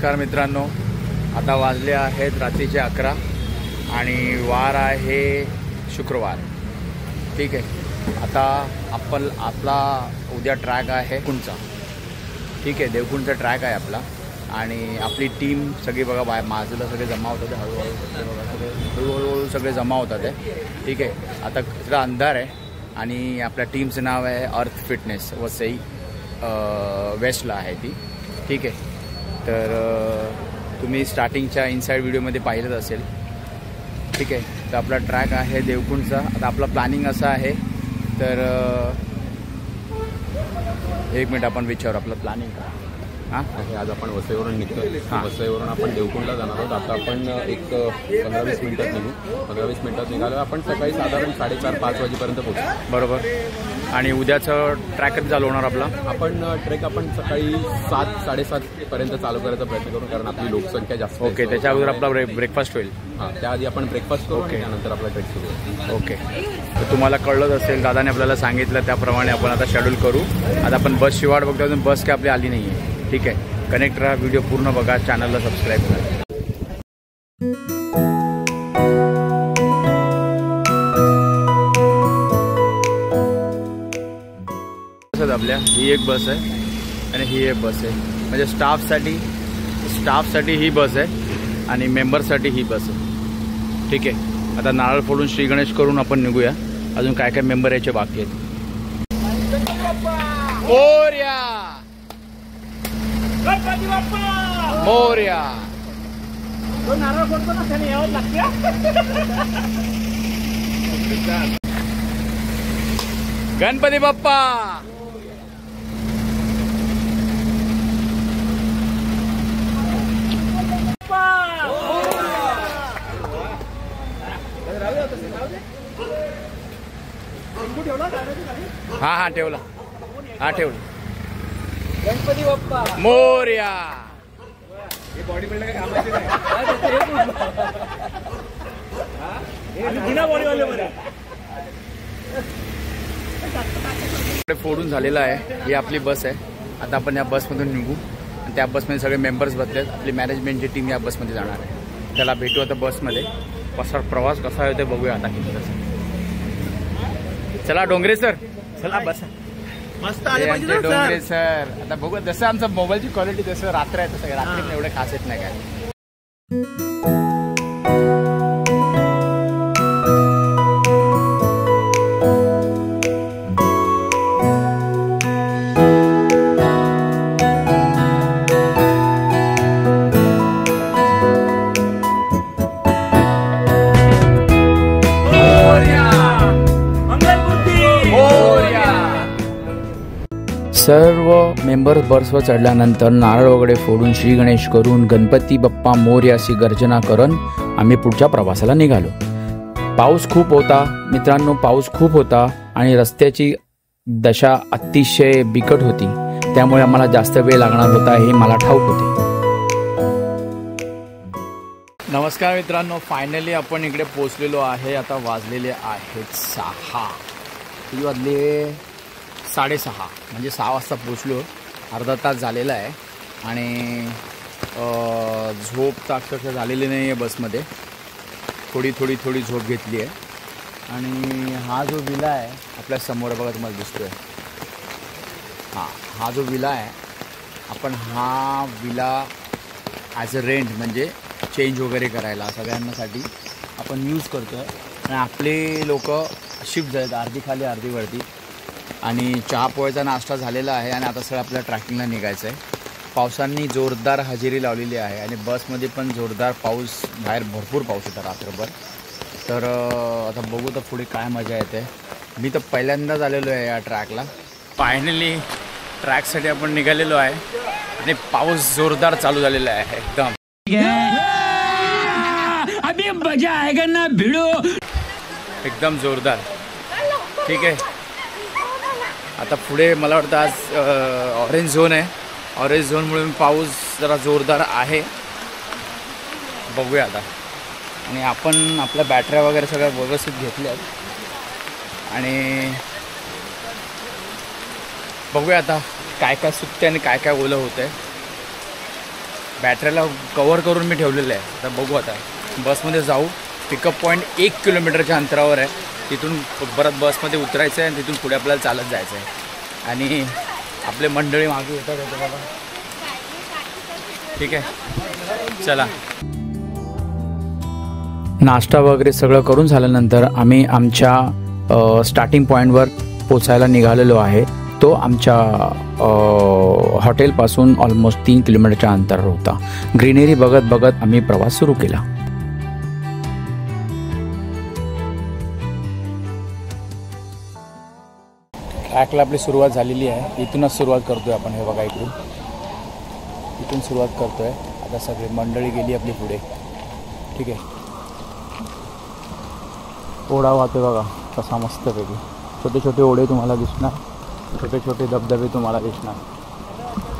नमस्कार मित्रांनो, आता वाजले आहेत रात्रीचे 11 आणि वार आहे शुक्रवार. ठीक आहे, आता आपला उद्या ट्रॅक आहे देवकुंडचा. ठीक आहे, देवकुंडचा ट्रॅक आहे आपला आणि आपली टीम सगळी बघा बाहेर माझला सगळे जमा होतात. हळूहळू सगळे जमा होतात आहे. ठीक आहे, आता सगळा अंधार आहे आणि आपल्या टीमचं नाव आहे अर्थ फिटनेस वसई वेस्टला आहे ती. ठीक आहे, तर तुम्ही स्टार्टिंगच्या इनसाईड व्हिडिओमध्ये पाहिलंच असेल. ठीक आहे, तर आपला ट्रॅक आहे देवकुंडचा. आता आपलं प्लॅनिंग असं आहे, तर एक मिनिट आपण विचारू आपलं प्लॅनिंग का. हां, आज आपण वसईवरून निघतो. वसईवरून आपण देवकुंडला जाणार आहोत. आता आपण एक 15-20 मिनिटात निघू. 15-20 मिनिटात निघालो. आपण सकाळी साधारण 4:30-5 वाजेपर्यंत पोहोचू. बरोबर. आणि उद्याचं ट्रॅक कधी चालू होणार आपला? आपण ट्रेक आपण सकाळी 7-7:30 पर्यंत चालू करायचा प्रयत्न करू, कारण आपली लोकसंख्या जास्त. ओके, त्याच्या अगोदर आपला ब्रेकफास्ट होईल. हां, त्याआधी आपण ब्रेकफास्ट करू. ओके, त्यानंतर आपला ट्रेक सुरू होईल. ओके, तर तुम्हाला कळलंच असेल, दादाने आपल्याला सांगितलं त्याप्रमाणे आपण आता शेड्यूल करू. आता आपण बसची वाट बघतो, अजून बस काय आपली आली नाही आहे. ठीक आहे, कनेक्ट राहा, व्हिडिओ पूर्ण बघा, चॅनलला सबस्क्राईब करा. आपल्या ही एक बस आहे आणि ही एक बस आहे, म्हणजे स्टाफसाठी ही बस आहे आणि मेंबरसाठी ही बस आहे. ठीक आहे, आता नारळ फोडून श्री गणेश करून आपण निघूया. अजून काय काय मेंबर यायचे बाकी आहेत. मोरया मोरया. गणपती बाप्पा. हा ठेवला. हा ठेवला. गणपती बाप्पा मोरया. बॉडी बिल्डर फोडून झालेला आहे. ही आपली बस आहे. आता आपण या बसमधून निघू आणि त्या बसमध्ये सगळे मेंबर्स बसलेत. आपली मॅनेजमेंटची टीम या बसमध्ये जाणार आहे. त्याला भेटू आता बसमध्ये. प्रवास कसा आहे ते बघूया आता किती. चला डोंगरे सर, चला बस. मस्त डोंगरे सर. आता बघू, जसं आमचं मोबाईलची क्वालिटी जसं रात्र आहे तसं रात्री एवढे खास येत नाही काय. सर्व मेंबर्स बसवर चढल्यानंतर नारळ वगैरे फोडून श्री गणेश करून गणपती बाप्पा मोरया अशी गर्जना करून आम्ही पुढच्या प्रवासाला निघालो. पाऊस खूप होता मित्रांनो, पाऊस खूप होता आणि रस्त्याची दशा अतिशय बिकट होती. त्यामुळे आम्हाला जास्त वेळ लागणार होता हे मला ठाऊक होते. नमस्कार मित्रांनो, फायनली आपण इकडे पोचलेलो आहे. आता वाजलेले आहेत 6. किती वाजले? 6:30. म्हणजे 6 वाजता पोचलो. अर्धा तास झालेला आहे आणि झोप तर अक्षरशः झालेली नाही आहे बसमध्ये. थोडी झोप घेतली आहे. आणि हा जो विला आहे आपल्या समोर बघा, तुम्हाला दिसतो आहे. हा जो विला आहे, आपण हा विला ॲज अ रेंट म्हणजे चेंज वगैरे करायला सगळ्यांसाठी आपण यूज करतो आहे. आणि आपले लोक शिफ्ट झालेत, अर्धी खाली अर्धी वरती. आणि चहा पोह्याचा नाश्ता झालेला आहे आणि आता सगळं आपल्याला ट्रॅकिंगला निघायचं आहे. पावसांनी जोरदार हजेरी लावलेली आहे आणि बसमध्ये पण जोरदार पाऊस, बाहेर भरपूर पाऊस येतो रात्रभर. तर आता बघू तर पुढे काय मजा येते. मी तर पहिल्यांदाच आलेलो आहे या ट्रॅकला. फायनली ट्रॅकसाठी आपण निघालेलो आहे आणि पाऊस जोरदार चालू झालेला आहे. एकदम अभी मजा आएगा ना भिडो, एकदम जोरदार. ठीक आहे, आता पुढे मला वाटतं आज ऑरेंज झोन आहे. ऑरेंज झोनमुळे पाऊस जरा जोरदार आहे. बघूया आता. आणि आपण आपल्या बॅटऱ्या वगैरे सगळ्या व्यवस्थित घेतल्या आणि बघूया आता काय काय सुकते आणि काय काय ओलं होतं आहे. बॅटरीला कवर करून मी ठेवलेलं आहे. आता बघू आता बसमध्ये जाऊ. पिकअप पॉईंट 1 किलोमीटरच्या अंतरावर आहे. तिथून परत बसमध्ये उतरायचं आहे आणि तिथून पुढे आपल्याला चालत जायचं आहे. आणि आपले मंडळी मागे येतात बाबा. ठीक आहे, चला. नाश्ता वगैरे सगळं करून झाल्यानंतर आम्ही आमच्या स्टार्टिंग पॉईंटवर पोचायला निघालेलो आहे. तो आमच्या हॉटेलपासून ऑलमोस्ट 3 किलोमीटरच्या अंतरावर होता. ग्रीनरी बघत बघत आम्ही प्रवास सुरू केला. ट्रॅकला आपली सुरुवात झालेली आहे. इथूनच सुरुवात करतोय आपण. हे बघा, इथून सुरुवात करतोय. आता सगळी मंडळी गेली आपली पुढे. ठीक आहे, ओढा वाहतोय बघा कसा मस्तपैकी. छोटे छोटे ओढे तुम्हाला दिसणार, छोटे छोटे धबधबे तुम्हाला दिसणार.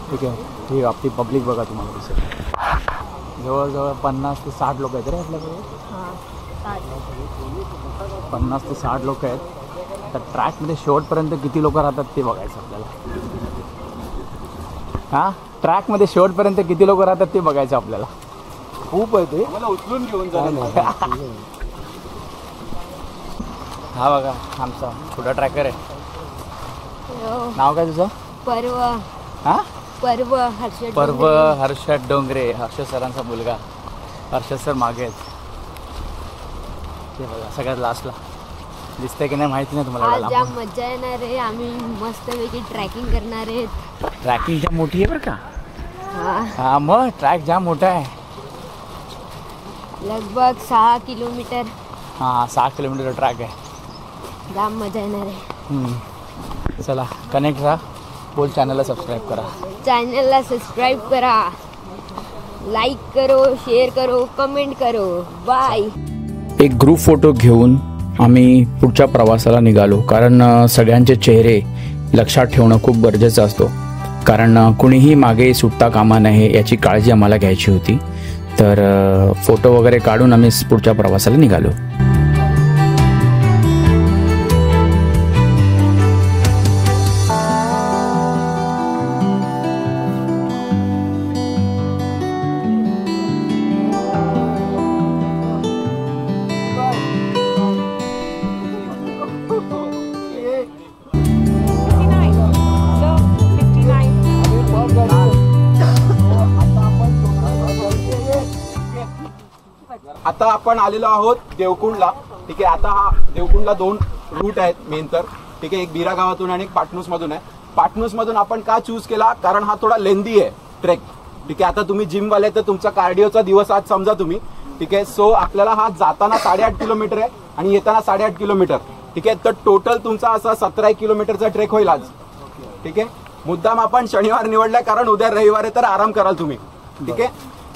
ठीक आहे, ही आपली पब्लिक बघा तुम्हाला दिसेल. जवळजवळ 50 ते 60 लोक आहेत रे आपल्याकडे. 50 ते 60 लोक आहेत. तर ट्रॅकमध्ये शेवटपर्यंत किती लोक राहतात ते बघायचं आपल्याला. हां, ट्रॅकमध्ये शेवटपर्यंत किती लोक राहतात ते बघायचं आपल्याला. खूप आहे ते. मला उचलून घेऊन जा. हा बघा आमचा छोटा ट्रॅकर आहे. नाव काय तुझं? पर्व. हां, पर्व हर्षद. पर्व हर्षद डोंगरे, हर्षद सरांचा मुलगा. हर्षद सर मागे आहेत ते बघा सगळ्यात लास्टला. दिसतंय की नाही माहिती नाही तुम्हाला. आज जाम मजा येणार आहे. आम्ही मस्तपैकी ट्रॅकिंग करणार आहेत. ट्रॅकिंग जाम मोठी आहे बरं का. हा, हां, मग ट्रॅक जाम मोठा आहे. लगभग 6 किलोमीटर. हां, 6 किलोमीटर ट्रॅक आहे. जाम मजा येणार आहे. चला, कनेक्ट राहा. बोल चॅनलला सबस्क्राईब करा. चॅनलला सबस्क्राईब करा, लाईक करो, शेअर करो, कमेंट करो. बाय. एक ग्रुप फोटो घेऊन आम्ही पुढच्या प्रवासाला निघालो. कारण सगळ्यांचे चेहरे लक्षात ठेवणं खूप गरजेचं असतो. कारण कुणीही मागे सुटता कामा नये याची काळजी आम्हाला घ्यायची होती. तर फोटो वगैरे काढून आम्ही पुढच्या प्रवासाला निघालो. आता आपण आलेलो आहोत देवकुंडला. ठीक आहे, आता हा देवकुंडला 2 रूट आहेत मेन तर. ठीक आहे, एक बिरा गावातून आणि एक पाटणूस मधून आहे. पाटणूस मधून आपण का चूज केला, कारण हा थोडा लेंदी आहे ट्रेक. ठीक आहे, आता तुम्ही जिम वाले तर तुमचा कार्डिओचा दिवस आज समजा तुम्ही. ठीक आहे, सो आपल्याला हा जाताना 8.5 किलोमीटर आहे आणि येताना 8.5 किलोमीटर. ठीक आहे, तर टोटल तुमचा असा 17 किलोमीटरचा ट्रेक होईल आज. ठीक आहे, मुद्दाम आपण शनिवार निवडलाय कारण उद्या रविवार आहे तर आराम कराल तुम्ही. ठीक आहे,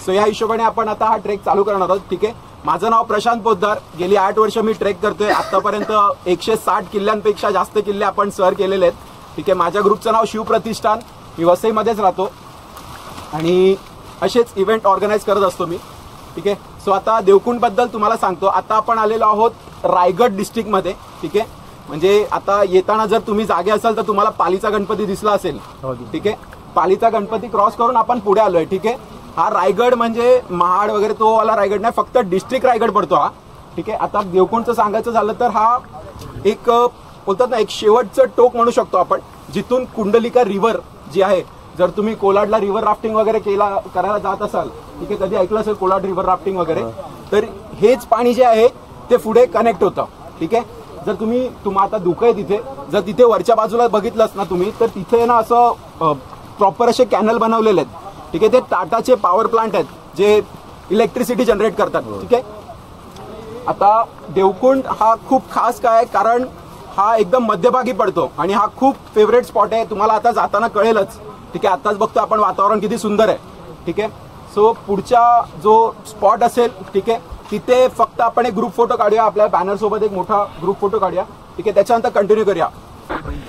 सो या हिशोबाने आपण आता हा ट्रेक चालू करणार आहोत. ठीक आहे, माझं नाव प्रशांत पोद्दार. गेली 8 वर्ष मी ट्रेक करतोय. आतापर्यंत 160 किल्ल्यांपेक्षा जास्त किल्ले आपण सर केलेले आहेत. ठीक आहे, माझ्या ग्रुपचं नाव शिवप्रतिष्ठान. मी वसईमध्येच राहतो आणि असेच इव्हेंट ऑर्गनाईज करत असतो मी. ठीक आहे, सो आता देवकुंडबद्दल तुम्हाला सांगतो. आता आपण आलेलो आहोत रायगड डिस्ट्रिक्टमध्ये. ठीक आहे, म्हणजे आता येताना जर तुम्ही जागे असाल तर तुम्हाला पालीचा गणपती दिसला असेल. ठीक आहे, पालीचा गणपती क्रॉस करून आपण पुढे आलोय. ठीक आहे, हा रायगड म्हणजे महाड वगैरे तो वाला रायगड नाही, फक्त डिस्ट्रिक्ट रायगड पडतो हा. ठीक आहे, आता देवकुंडचं सांगायचं झालं तर हा एक बोलतात ना एक शेवटचं टोक म्हणू शकतो आपण, जिथून कुंडलिका रिव्हर जी आहे. जर तुम्ही कोलाडला रिव्हर राफ्टिंग वगैरे करायला जात असाल, ठीक आहे, कधी ऐकलं असेल कोलाड रिव्हर राफ्टिंग वगैरे, तर हेच पाणी जे आहे ते पुढे कनेक्ट होतं. ठीक आहे, जर तुम्हाला आता धुकं आहे तिथे, जर तिथे वरच्या बाजूला बघितलंच ना तुम्ही, तर तिथे ना असं प्रॉपर असे कॅनल बनवलेले आहेत. ठीक आहे, ते टाटाचे पॉवर प्लांट आहेत जे इलेक्ट्रिसिटी जनरेट करतात. ठीक आहे, आता देवकुंड हा खूप खास काय, कारण हा एकदम मध्यभागी पडतो आणि हा खूप फेवरेट स्पॉट आहे. तुम्हाला आता जाताना कळेलच. ठीक आहे, आताच बघतो आपण वातावरण किती सुंदर आहे. ठीक आहे, सो पुढचा जो स्पॉट असेल, ठीक आहे, तिथे फक्त आपण एक ग्रुप फोटो काढूया. आपल्या बॅनर सोबत एक मोठा ग्रुप फोटो काढूया. ठीक आहे, त्याच्यानंतर कंटिन्यू करूया.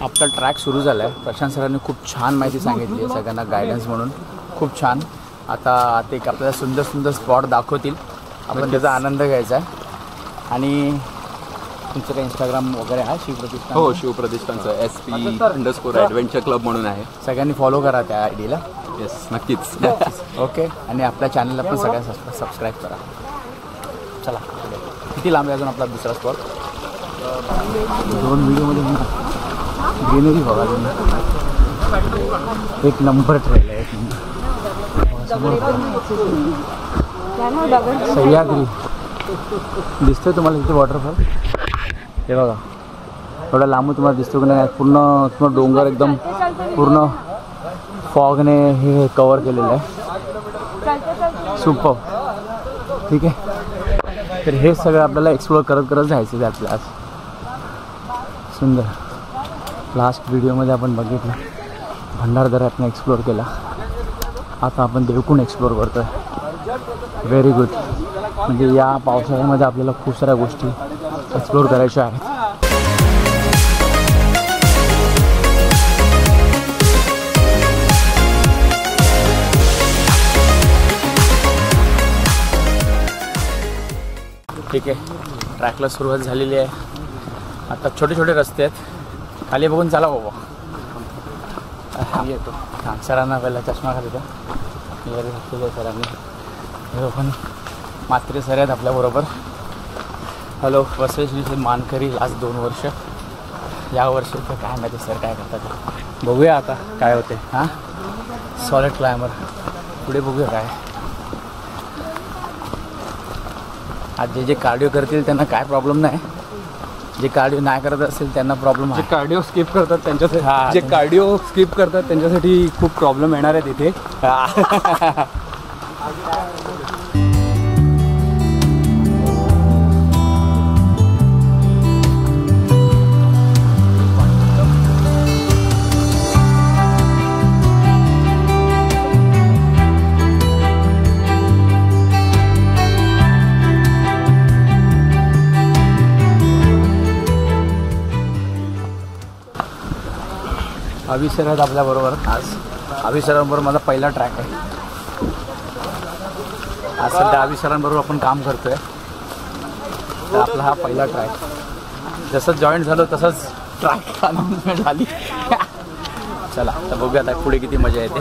आपला ट्रॅक सुरू झाला आहे. प्रशांत सरांनी खूप छान माहिती सांगितली आहे सगळ्यांना गायडन्स म्हणून. खूप छान. आता ते आपल्याला सुंदर सुंदर स्पॉट दाखवतील, आपण त्याचा आनंद घ्यायचा आहे. आणि तुमचं काही इंस्टाग्राम वगैरे आहे शिवप्रतिष्ठान? हो, शिवप्रतिष्ठानचं SP_ऍडव्हेंचर क्लब म्हणून आहे. सगळ्यांनी फॉलो करा त्या आयडीला. येस नक्कीच. ओके. आणि आपल्या चॅनलला पण सगळ्या सबस्क्राईब करा. चला किती लांब आहे अजून आपला दुसरा स्पॉट? 2 व्हिडिओमध्ये ग्रीनरी बघा तुम्ही. एक नंबर ट्रेल आहे. सह्याद्री दिसतोय तुम्हाला तिथे वॉटरफॉल? हे बघा थोडा लांबून तुम्हाला दिसतो की नाही. पूर्ण डोंगर एकदम पूर्ण फॉगने हे कवर केलेलं आहे. सुपर. ठीक आहे. तर हे सगळं आपल्याला एक्सप्लोअर करत जायचं आहे आपल्या आज. सुंदर. लास्ट व्हिडिओमध्ये आपण बघितलं भंडारदरा आपण एक्सप्लोअर केला. आता आपण देवकुंड एक्सप्लोअर करतो आहे. Very good. म्हणजे या पावसाळ्यामध्ये आपल्याला खूप साऱ्या गोष्टी एक्सप्लोअर करायच्या आहेत. ठीक आहे. ट्रॅकला सुरुवात झालेली आहे. आता छोटे छोटे रस्ते आहेत. खाली बघून चला बाबा. येतो सरांना पहिला चष्मा घालतो. वगैरे घातलेले आहे सरांनी. हे पण मात्रे सर आहेत आपल्याबरोबर. हॅलो. वसई मानकरी लास्ट 2 वर्ष. या वर्षी तर काय माहिती सर काय करतात. बघूया आता काय होते. हां सॉलिड क्लायमर. पुढे बघूया काय. आज जे कार्डिओ करतील त्यांना काय प्रॉब्लेम नाही. जे कार्डिओ नाही करत असेल त्यांना प्रॉब्लेम आहे. जे कार्डिओ स्किप करतात त्यांच्यासाठी, जे कार्डिओ स्किप करतात त्यांच्यासाठी खूप प्रॉब्लेम येणार आहेत इथे. अभि सर आहेत आपल्याबरोबर. आज अभि सरांबरोबर माझा पहिला ट्रॅक आहे. आज सध्या अभि सरांबरोबर आपण काम करतो आहे. तर आपला हा पहिला ट्रॅक. जसं जॉईन झालो तसंच ट्रॅक अनाउन्समेंट झाली. चला तर बघूया आता पुढे किती मजा येते.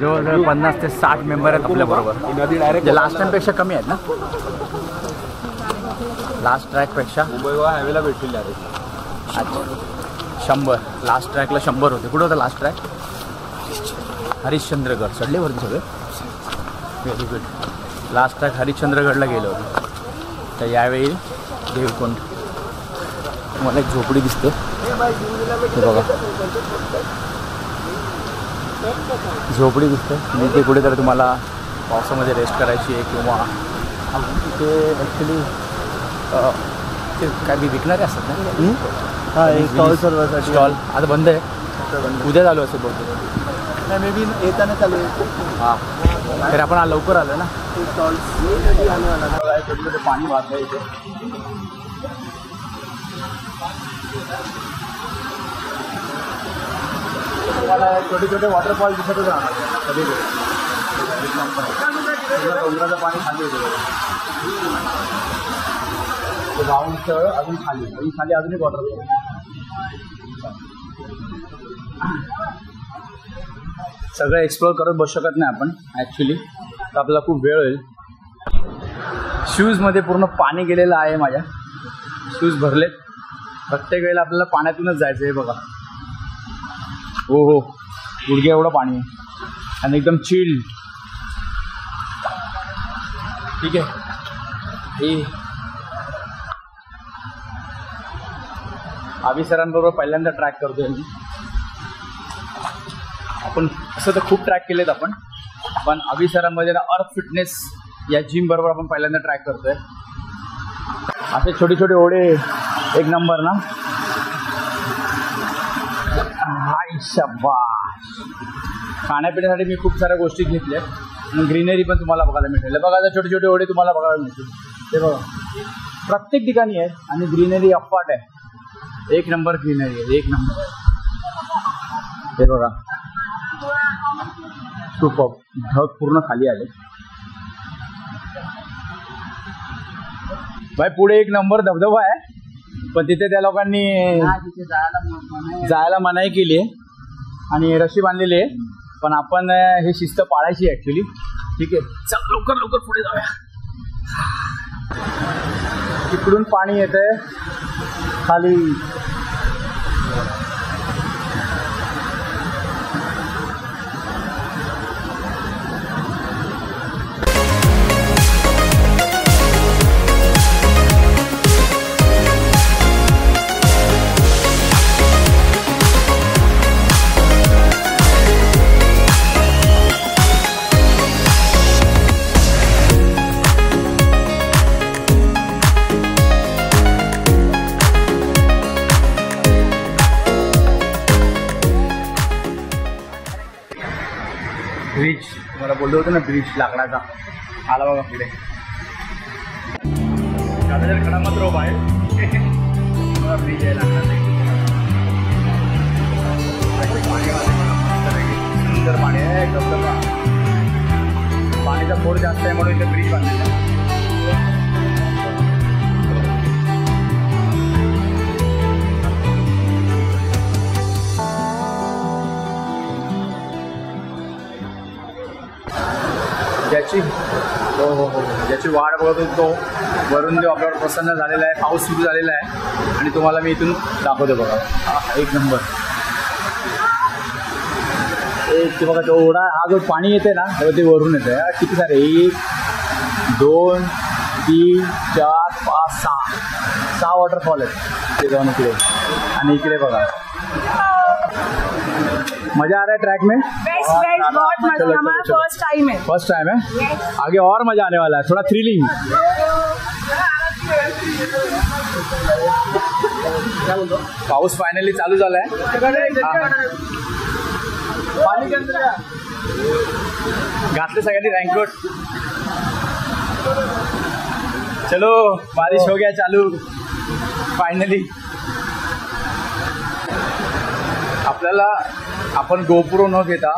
जवळजवळ 50 ते 60 मेंबर आहेत आपल्याबरोबर. जे लास्ट टाईमपेक्षा कमी आहेत ना. लास्ट ट्रॅकपेक्षा मुंबई गोवा हायवेला भेटतील डायरेक्ट. अच्छा 100. लास्ट ट्रॅकला 100 होते. कुठं होता लास्ट ट्रॅक? हरिश्चंद्रगड. चढलेवरती सगळे. Very good. लास्ट ट्रॅक हरिश्चंद्रगडला गेलो होतो. तर यावेळी देवकुंड. मला एक झोपडी दिसते हे बघा. झोपडी दिसते. मी ते कुठेतरी तुम्हाला पावसामध्ये रेस्ट करायची आहे किंवा तिथे ॲक्च्युली ते काय बी विकणारे असतात ना. हां एक स्टॉल सर्वांसाठी. स्टॉल आता बंद आहे. उद्या चालू असेल बहुतेक. नाही मे बी येताना चालू आहे. हां तर आपण लवकर आलो ना. स्टॉल्स छोटे छोटे पाणी वाहत आहे इथे. तुम्हाला छोटे छोटे वॉटरफॉल दिसतच राहणार कधी डोंगराचं पाणी खाली येते. गावांचं अजून खाली अजून एक वॉटरफॉल. सगळं एक्सप्लोअर करत बसू शकत नाही आपण ॲक्च्युली. तर आपल्याला खूप वेळ होईल. शूजमध्ये पूर्ण पाणी गेलेलं आहे माझ्या. शूज भरलेत. प्रत्येक वेळेला आपल्याला पाण्यातूनच जायचं आहे बघा. हो हो गुडघ्या एवढं पाणी आहे आणि एकदम चिल्ड. ठीक आहे. ही अभि सरांबरोबर पहिल्यांदा ट्रॅक करतोय मी. आपण असं तर खूप ट्रॅक केलेत आपण. पण अभि सरांमध्ये ना अर्थ फिटनेस या जिम बरोबर आपण पहिल्यांदा ट्रॅक करतोय. असे छोटे छोटे ओढे एक नंबर ना. हाय शाबाश. खाण्यापिण्यासाठी मी खूप साऱ्या गोष्टी घेतल्या. ग्रीनरी पण तुम्हाला बघायला मिळेल. बघा आता छोटे छोटे ओढे तुम्हाला बघायला मिळतील. ते बघा प्रत्येक ठिकाणी आहे आणि ग्रीनरी अफाट आहे. एक नंबर ग्रीनरी आहे. एक नंबर. हे बघा सुपर. ढग पूर्ण खाली आले. भाई पुढे एक नंबर धबधबा आहे. पण तिथे त्या लोकांनी जायला मनाई केली आहे आणि रशी बांधलेली आहे. पण आपण ही शिस्त पाळायची आहे ऍक्च्युली. ठीक आहे, चल लवकर लवकर पुढे जाऊया. तिकडून पाणी येतंय खाली. ब्रिज मला बोललो होतं ना, ब्रिज लाकडाचा आला बघा पुढे. खडा मात्र उभा आहे. ब्रिज आहे लाकडाचा. सुंदर पाणी आहे एकदम. पाणीचा फोड जास्त आहे म्हणून इथे ब्रिज बांधलेला आहे. ज्याची वाट बघत होतो तो वरून देव आपल्यावर प्रसन्न झालेला आहे. पाऊस सुरू झालेला आहे आणि तुम्हाला मी इथून दाखवतो बघा. एक नंबर. ते बघा तेवढा हा जो पाणी येते ना तेव्हा ते वरून येतं. किती सारे 1 2 3 4 5 6 वॉटरफॉल आहेत ते जाऊन इकडे. आणि इकडे बघा मजा आ रहा है ट्रैक में. बेस्ट बहुत मजा. हमारा फर्स्ट टाइम है. आगे और मजा आने वाला है, थोड़ा थ्रिलिंग. पाऊस फायनली चालू झालाय. घातले सगळ्यांनी रैनकोट. चलो बारिश हो गया चालू फायनली. आपण गोप्रो न घेता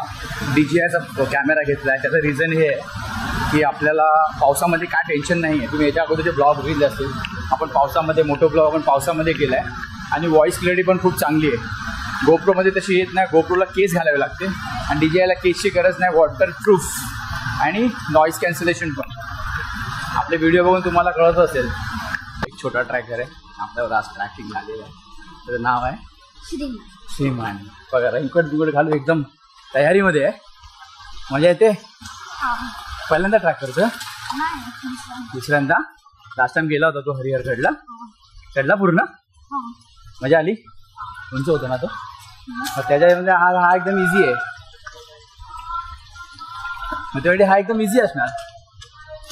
DJIचा कॅमेरा घेतला आहे. त्याचं रिझन हे आहे की आपल्याला पावसामध्ये काय टेन्शन नाही आहे. तुम्ही याच्या अगोदरचे ब्लॉग बघितले असतील. आपण पावसामध्ये मोठं ब्लॉग आपण पावसामध्ये केला आहे आणि व्हॉइस क्लॅरिटी पण खूप चांगली आहे. गोप्रोमध्ये तशी येत नाही. गोप्रोला केस घालावे लागते आणि DJIला केसची गरज नाही. वॉटरप्रूफ आणि नॉईज कॅन्सलेशन पण. आपले व्हिडिओ बघून तुम्हाला कळत असेल. एक छोटा ट्रॅकर आहे आपल्यावर आज ट्रॅकिंग आलेलं आहे. त्याचं नाव आहे श्रीमान. बघा रैनकोट बिकोट घालून एकदम तयारीमध्ये आहे. मजा येते. पहिल्यांदा ट्रॅक करतो. दुसऱ्यांदा. लास्ट टाइम गेला होता तो हरिहरगडला. चढला पूर्ण. मजा आली. उंच होतं ना तो. त्याच्यामध्ये हा एकदम इझी आहे. मग त्यावेळी हा एकदम इझी असणार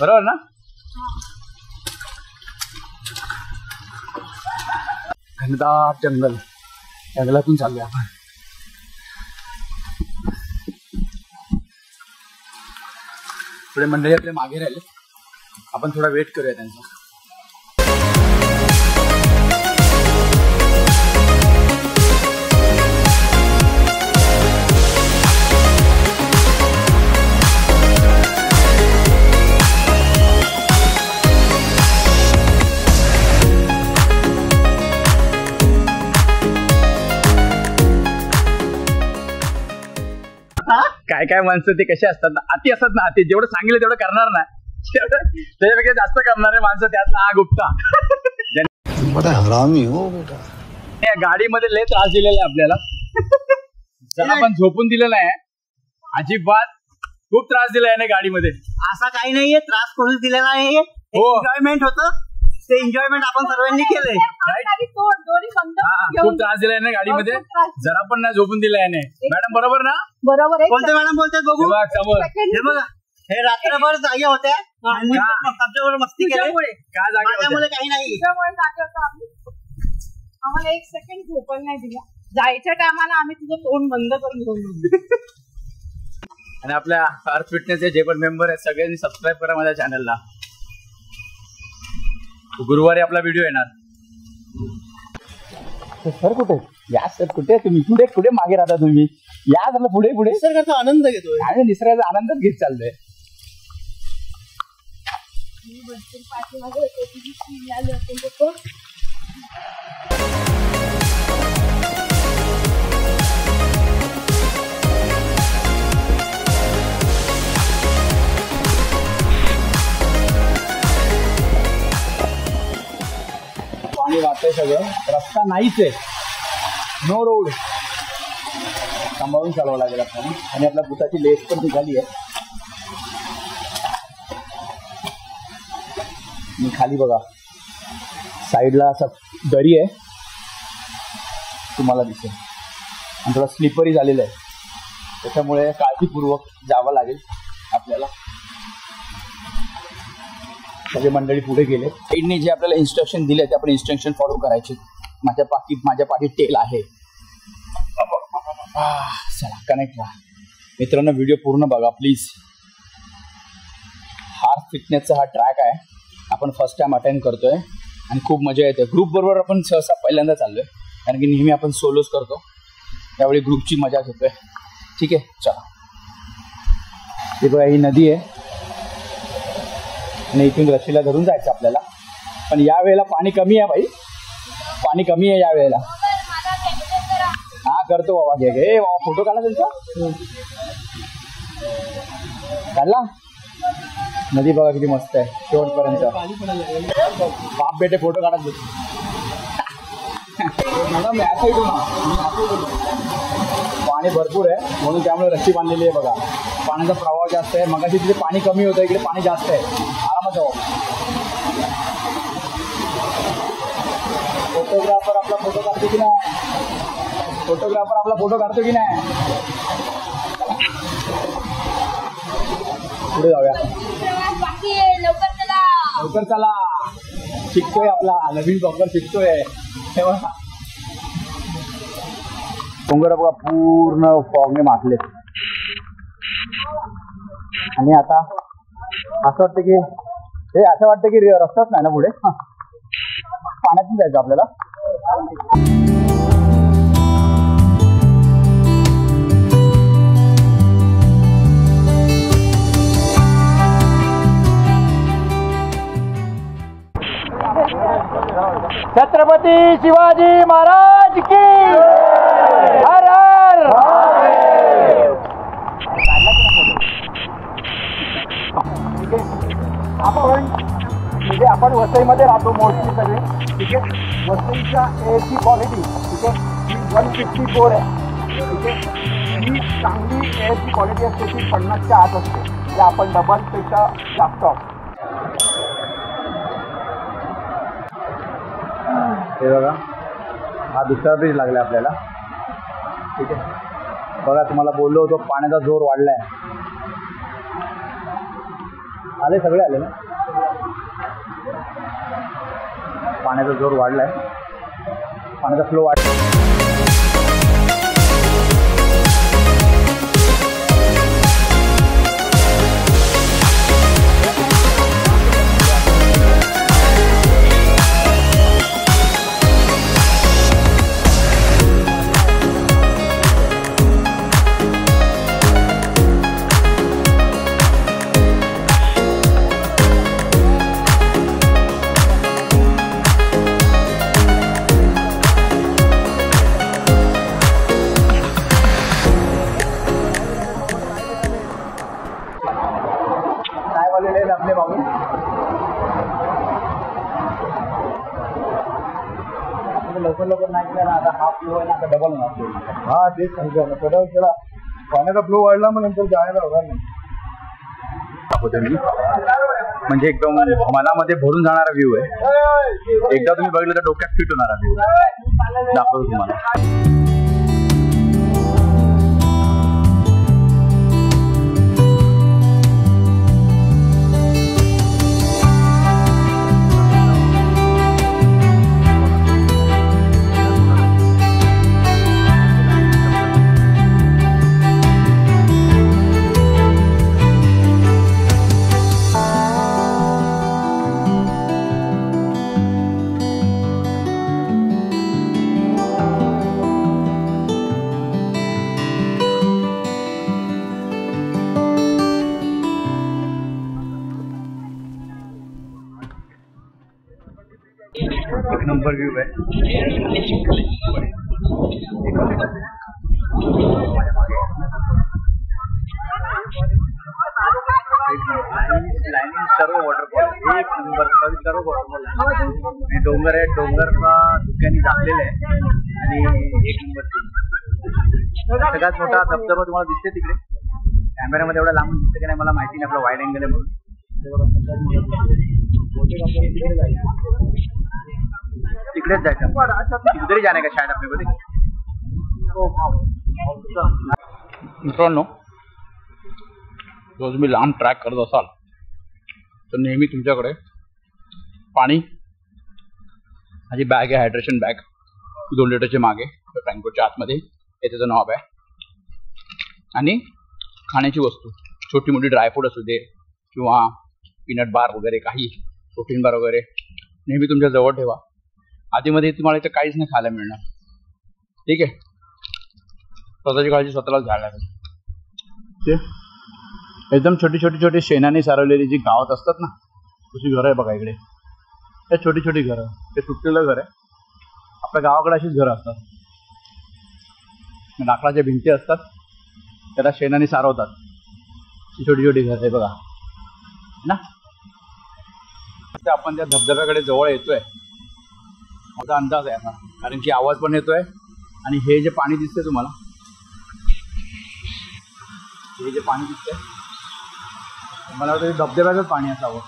बरोबर ना. घनदाट जंगलातून चालूया आपण. पुढे मंडळी आपले मागे राहिले. आपण थोडा वेट करूया त्यांचा. काय काय माणसं ते कसे असतात ना, अति असतात ना. अति जेवढं सांगितलं तेवढं करणार ना. त्याच्यापेक्षा जास्त करणारे माणसं त्यातला हा गुप्ता. हरामी हो बेटा. गाडीमध्ये लय त्रास दिलेला आहे आपल्याला. जरा पण झोपून दिलेला आहे अजिबात. खूप त्रास दिला आहे गाडीमध्ये. असा काही नाहीये. त्रास कोणीच दिलेला नाहीये. एन्जॉयमेंट होतं. ते एन्जॉयमेंट आपण सर्वांनी केलंय. खूप त्रास दिलाय ना गाडीमध्ये. जरा पण नाही झोपून दिलाय ना. मॅडम बरोबर ना. बरोबर. कोणते मॅडम बोलतात बघू. हे बघा हे रात्रभर जागे होत्या. आमच्यावर मस्ती केली. काय माझ्यामुळे काही नाही. आम्हाला 1 सेकंड झोपायला नाही दिला. जायच्या टायमाला आम्ही तुझं तोंड बंद करून घेऊन. आणि आपल्या अर्थ फिटनेसचे जे पण मेंबर आहेत सगळ्यांनी सबस्क्राईब करा माझ्या चॅनलला. गुरुवारी आपला व्हिडिओ येणार. सर कुठे या. सर कुठे तुम्ही. पुढे पुढे मागे राहता तुम्ही. या झालं पुढे पुढे. निसर्गाचा आनंद घेतोय. आणि निसर्गाचा आनंदच घेत चाललोय. पाणी वाहतंय सगळं, रस्ता नाहीच आहे, नो रोड. सांभाळून चालवावं लागेल आपल्याला. आणि आपल्या बुटाची लेस पण निघाली आहे. मी खाली बघा, साईडला असं दरी आहे, तुम्हाला दिसेल, आणि थोडं स्लिपरी झालेलं आहे, त्याच्यामुळे काळजीपूर्वक जावं लागेल आपल्याला. सगळे मंडळी पुढे गेले. गाईडने जे आपल्याला इन्स्ट्रक्शन दिले ते आपण इन्स्ट्रक्शन फॉलो करायचे. माझ्या पाठीत टेल आहे. चला कनेक्ट व्हा मित्रांनो, व्हिडिओ पूर्ण बघा प्लीज. हार्ट फिटनेसचा हा ट्रॅक आहे, आपण फर्स्ट टाइम अटेंड करतोय आणि खूप मजा येते. ग्रुप बरोबर आपण सहसा पहिल्यांदा चाललोय, कारण की नेहमी आपण सोलोच करतो, त्यावेळी ग्रुपची मजा घेतोय. ठीक आहे, चला. हे बघा, ही नदी आहे आणि इथून रशीला धरून जायचं आपल्याला. पण या वेळेला पाणी कमी आहे भाई, पाणी कमी आहे या वेळेला. हा करतो बाबा, घे बाबा, फोटो काढला त्यांचा, काढला. नदी बघा किती मस्त आहे शेवटपर्यंत. बाप बेटे फोटो काढत होते. पाणी भरपूर आहे म्हणून त्यामुळे रस्सी बांधलेली आहे बघा. पाण्याचा प्रवाह जास्त आहे. मगाशी तिथे पाणी कमी होतं, इकडे पाणी जास्त आहे. आरामात जाऊ. फोटोग्राफर आपला फोटो काढतो की नाही, फोटोग्राफर आपला फोटो काढतो की नाही. पुढे जाऊया, लवकर चला. शिकतोय आपला नवीन डॉक्टर, शिकतोय. डोंगर बघा पूर्ण फॉगने माखलेत. आणि आता असं वाटतं की रस्ताच नाही ना पुढे, पाण्यातून जायचं आपल्याला. छत्रपती शिवाजी महाराज की हर हर. आपण वसईमध्ये राहतो मोस्टली सगळे. ठीक आहे, वसईच्या एअरची क्वालिटी ठीक आहे 154 आहे. ठीक आहे, ही चांगली एअरची क्वालिटी असते ती 50च्या आत असते, म्हणजे आपण डबलपेक्षा जास्त असतो. हे बघा, हा दुसरा ब्रिज लागला आपल्याला. ठीक आहे, बघा तुम्हाला बोललो होतो पाण्याचा जोर वाढलाय. आले सगळे आले ना, पाण्याचा जोर वाढलाय, पाण्याचा फ्लो वाढला. आपले बाबू लवकर नाही केला ना, आता हाफ फ्लो आहे ना, आता डबल होणार. हा तेच सांगतो ना, पेडल केला, पाण्याचा फ्लो वाढला मग नंतर जायला होणार नाही. म्हणजे एकदम मनामध्ये भरून जाणारा व्ह्यू आहे. एकदा तुम्ही बघितलं तर डोक्यात फिट होणारा व्ह्यू दाखवतो तुम्हाला. एक नंबर व्यू आहे. लाईनिंग सर्व वॉटरफॉल एक नंबर सर्व वॉटरफॉल आणि डोंगर आहे. डोंगर धुक्याने झाकलेले आहे आणि एक नंबर सगळ्यात मोठा धबधबा तुम्हाला दिसते तिकडे. कॅमेऱ्यामध्ये एवढा लांबून दिसते की नाही मला माहिती नाही, आपला वाईड अँगल आहे म्हणून. तिकडेच जायचं कितीतरी जाणे का शाळेत आपल्याकडे. मित्रांनो, जर तुम्ही लांब ट्रॅक करत असाल तर नेहमी तुमच्याकडे पाणी, माझी बॅग आहे हायड्रेशन बॅग 2 लिटरची मागे फ्रँकोच्या आतमध्ये हे त्याचं नॉब आहे. आणि खाण्याची वस्तू छोटी मोठी ड्रायफ्रूट असू दे किंवा पीनट बार वगैरे काही प्रोटीन बार वगैरे नेहमी तुमच्या जवळ ठेवा. आधीमध्ये तुम्हाला इथं काहीच नाही खायला मिळणार. ठीक आहे, स्वतःची काळजी स्वतःलाच घ्यायला लागेल. एकदम छोटी छोटी छोटी शेणाने सारवलेली जी गावात असतात ना तशी घरं आहे बघा इकडे. हे छोटी छोटी घरं, ते तुटलेलं घर आहे. आपल्या गावाकडे अशीच घरं असतात, लाकडाच्या भिंती असतात, त्याला शेणाने सारवतात. ही छोटी छोटी घरं आहे बघा ना. आपण त्या धबधब्याकडे जवळ येतोय माझा अंदाज आहे आता, कारण की आवाज पण येतोय आणि हे जे पाणी दिसतंय तुम्हाला, हे जे पाणी दिसतंय मला वाटतं धबधब्याचंच पाणी असावं.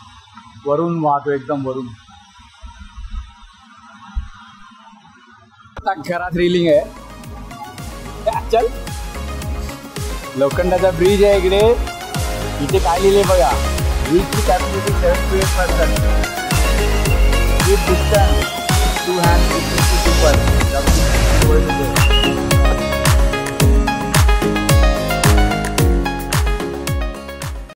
वरून वाहतो एकदम वरून. आता घरात रिलिंग आहे. चल, लोखंडाचा ब्रिज आहे इकडे. इथे काय लिहिले बघा, ब्रिजची कॅपॅसिटी 78%.